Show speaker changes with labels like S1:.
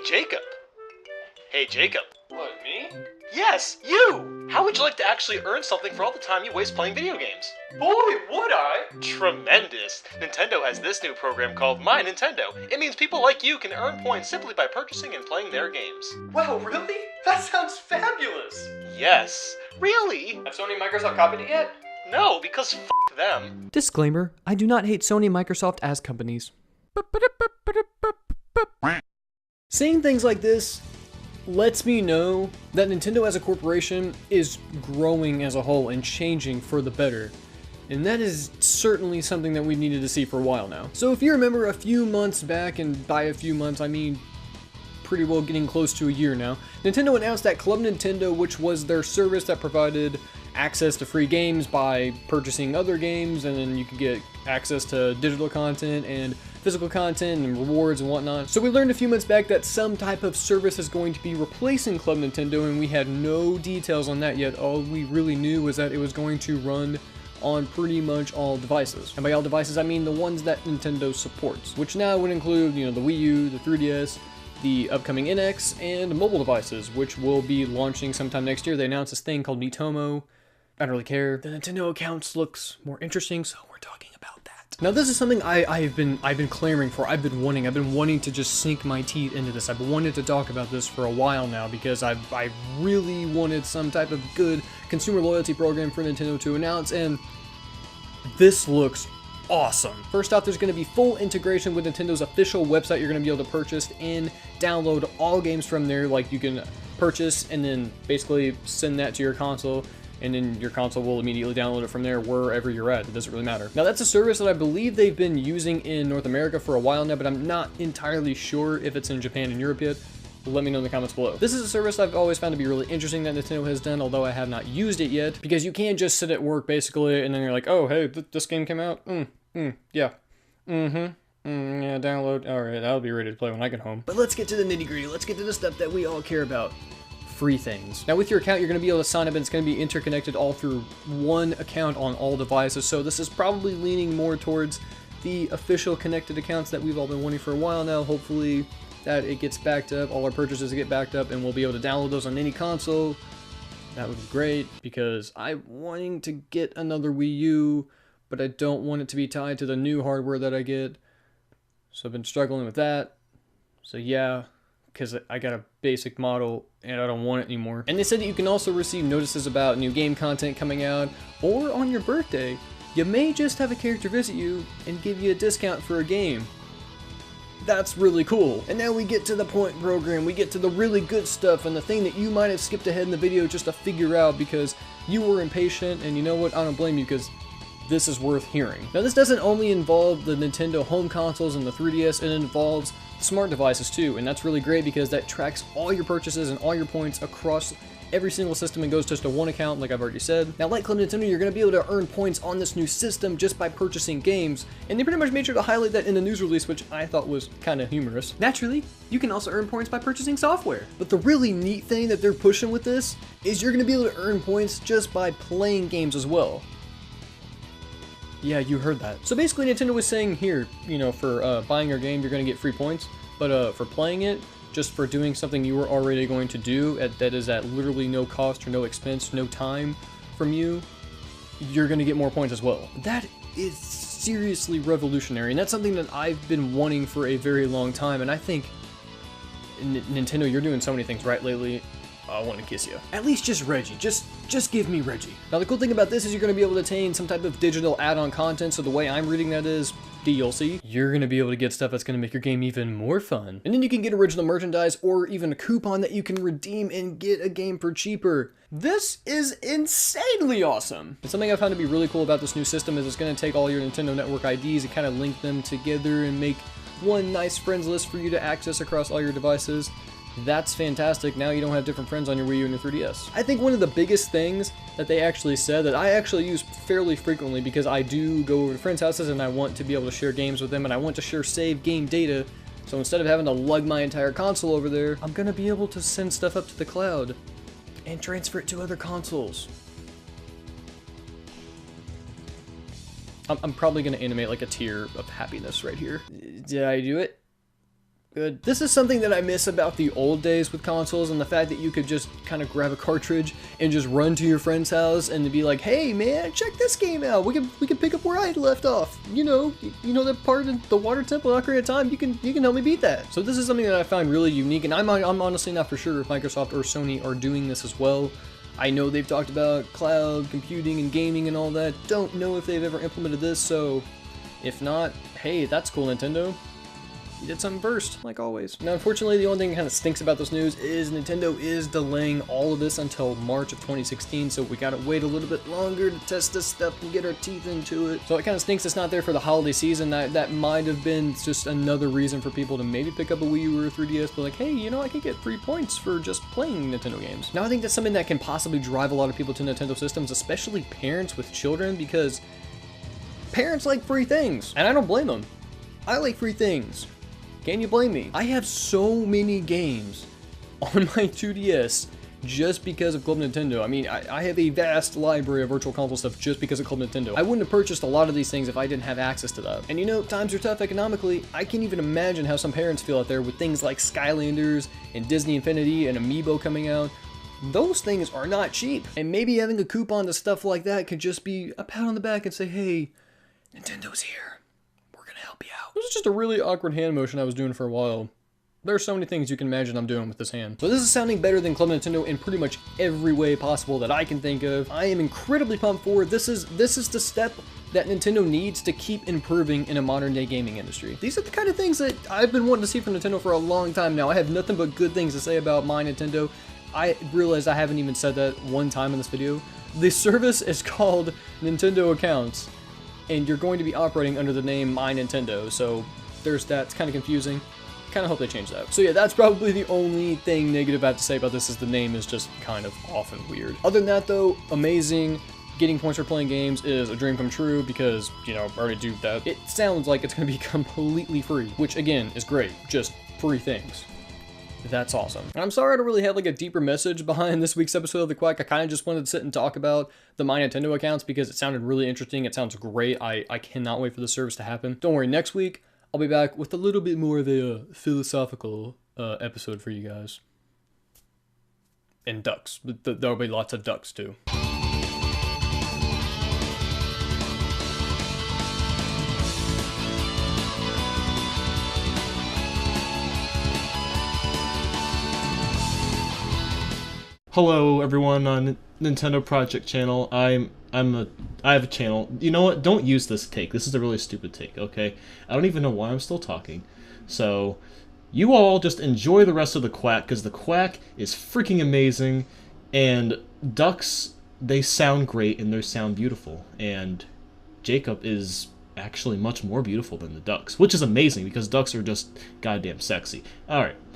S1: Jacob. Hey, Jacob.
S2: What, me?
S1: Yes, you! How would you like to actually earn something for all the time you waste playing video games?
S2: Boy, would I!
S1: Tremendous! Nintendo has this new program called My Nintendo. It means people like you can earn points simply by purchasing and playing their games.
S2: Wow, really? That sounds fabulous!
S1: Yes. Really?
S2: Have Sony and Microsoft copied it yet?
S1: No, because f*** them.
S3: Disclaimer, I do not hate Sony and Microsoft as companies. Saying things like this lets me know that Nintendo as a corporation is growing as a whole and changing for the better. And that is certainly something that we've needed to see for a while now. So if you remember a few months back, and by a few months I mean pretty well getting close to a year now, Nintendo announced that Club Nintendo, which was their service that provided access to free games by purchasing other games, and then you could get access to digital content and physical content and rewards and whatnot. So we learned a few months back that some type of service is going to be replacing Club Nintendo, and we had no details on that yet. All we really knew was that it was going to run on pretty much all devices. And by all devices, I mean the ones that Nintendo supports, which now would include, the Wii U, the 3DS, the upcoming NX, and mobile devices, which will be launching sometime next year. They announced this thing called Miitomo. I don't really care. The Nintendo accounts looks more interesting, so we're talking about that. Now this is something I've been clamoring for. I've been wanting to just sink my teeth into this. I've wanted to talk about this for a while now because I really wanted some type of good consumer loyalty program for Nintendo to announce, and this looks awesome. First off, there's going to be full integration with Nintendo's official website. You're going to be able to purchase and download all games from there. Like, you can purchase and then basically send that to your console, and then your console will immediately download it from there wherever you're at. It doesn't really matter. Now, that's a service that I believe they've been using in North America for a while now, but I'm not entirely sure if it's in Japan and Europe yet. Let me know in the comments below. This is a service I've always found to be really interesting that Nintendo has done, although I have not used it yet, because you can just sit at work basically, and then you're like, oh, hey, this game came out? Yeah. Yeah, download. Alright, I'll be ready to play when I get home. But let's get to the nitty-gritty. Let's get to the stuff that we all care about. Free things. Now with your account, you're going to be able to sign up, and it's going to be interconnected all through one account on all devices, so this is probably leaning more towards the official connected accounts that we've all been wanting for a while now. Hopefully that it gets backed up, all our purchases get backed up, and we'll be able to download those on any console. That would be great, because I'm wanting to get another Wii U, but I don't want it to be tied to the new hardware that I get. So I've been struggling with that. So yeah, because I got a basic model and I don't want it anymore. And they said that you can also receive notices about new game content coming out, or on your birthday, you may just have a character visit you and give you a discount for a game. That's really cool. And now we get to the point program. We get to the really good stuff, and the thing that you might have skipped ahead in the video just to figure out because you were impatient, and you know what, I don't blame you, because this is worth hearing. Now this doesn't only involve the Nintendo home consoles and the 3DS, it involves smart devices too, and that's really great because that tracks all your purchases and all your points across every single system and goes just to one account, like I've already said. Now, like Club Nintendo, you're going to be able to earn points on this new system just by purchasing games, and they pretty much made sure to highlight that in the news release, which I thought was kind of humorous. Naturally, you can also earn points by purchasing software. But the really neat thing that they're pushing with this is you're going to be able to earn points just by playing games as well. Yeah, you heard that. So basically, Nintendo was saying here, for buying your game, you're going to get free points, but for playing it, just for doing something you were already going to do that is at literally no cost or no expense, no time from you, you're going to get more points as well. That is seriously revolutionary, and that's something that I've been wanting for a very long time, and I think, Nintendo, you're doing so many things right lately. I want to kiss you. At least just Reggie. Just give me Reggie. Now the cool thing about this is you're going to be able to attain some type of digital add-on content, so the way I'm reading that is DLC. You're going to be able to get stuff that's going to make your game even more fun. And then you can get original merchandise or even a coupon that you can redeem and get a game for cheaper. This is insanely awesome. And something I found to be really cool about this new system is it's going to take all your Nintendo Network IDs and kind of link them together and make one nice friends list for you to access across all your devices. That's fantastic. Now you don't have different friends on your Wii U and your 3DS. I think one of the biggest things that they actually said that I actually use fairly frequently, because I do go over to friends' houses and I want to be able to share games with them, and I want to share save game data. So instead of having to lug my entire console over there, I'm going to be able to send stuff up to the cloud and transfer it to other consoles. I'm probably going to animate like a tear of happiness right here. Did I do it? good. This is something that I miss about the old days with consoles, and the fact that you could just kind of grab a cartridge and just run to your friend's house and to be like, hey man, check this game out. We can pick up where I left off. You know that part of the Water Temple Ocarina of Time. You can help me beat that. So this is something that I find really unique, and I'm honestly not for sure if Microsoft or Sony are doing this as well. I know they've talked about cloud computing and gaming and all that. Don't know if they've ever implemented this, so if not, hey, that's cool, Nintendo. You did something first, like always. Now, unfortunately, the only thing that kind of stinks about this news is Nintendo is delaying all of this until March of 2016, so we gotta wait a little bit longer to test this stuff and get our teeth into it. So it kind of stinks it's not there for the holiday season. That might have been just another reason for people to maybe pick up a Wii U or a 3DS, but like, hey, you know, I can get free points for just playing Nintendo games. Now, I think that's something that can possibly drive a lot of people to Nintendo systems, especially parents with children, because parents like free things, and I don't blame them. I like free things. Can you blame me? I have so many games on my 2DS just because of Club Nintendo. I mean, I have a vast library of Virtual Console stuff just because of Club Nintendo. I wouldn't have purchased a lot of these things if I didn't have access to that. And you know, times are tough economically. I can't even imagine how some parents feel out there with things like Skylanders and Disney Infinity and Amiibo coming out. Those things are not cheap. And maybe having a coupon to stuff like that could just be a pat on the back and say, hey, Nintendo's here. Help you out. This is just a really awkward hand motion I was doing for a while. There are so many things you can imagine I'm doing with this hand. So this is sounding better than Club Nintendo in pretty much every way possible that I can think of. I am incredibly pumped for it. This is the step that Nintendo needs to keep improving in a modern day gaming industry. These are the kind of things that I've been wanting to see from Nintendo for a long time now. I have nothing but good things to say about my Nintendo. I realized I haven't even said that one time in this video. The service is called Nintendo Accounts, and you're going to be operating under the name My Nintendo, so there's that. It's kind of confusing. Kind of hope they change that. So yeah, that's probably the only thing negative I have to say about this, is the name is just kind of off and weird. Other than that though, amazing. Getting points for playing games is a dream come true because, you know, I already do that. It sounds like it's going to be completely free, which again is great. Just free things. That's awesome. And I'm sorry I don't really have like a deeper message behind this week's episode of the Quack. I kind of just wanted to sit and talk about the My Nintendo accounts because it sounded really interesting. It sounds great. I cannot wait for the service to happen. Don't worry, next week I'll be back with a little bit more of a philosophical episode for you guys. And ducks. There'll be lots of ducks too.
S1: Hello, everyone on Nintendo Project channel. I have a channel. You know what? Don't use this take. This is a really stupid take. Okay, I don't even know why I'm still talking. So, you all just enjoy the rest of the Quack because the Quack is freaking amazing, and ducks, they sound great and they sound beautiful. And Jacob is actually much more beautiful than the ducks, which is amazing because ducks are just goddamn sexy. All right.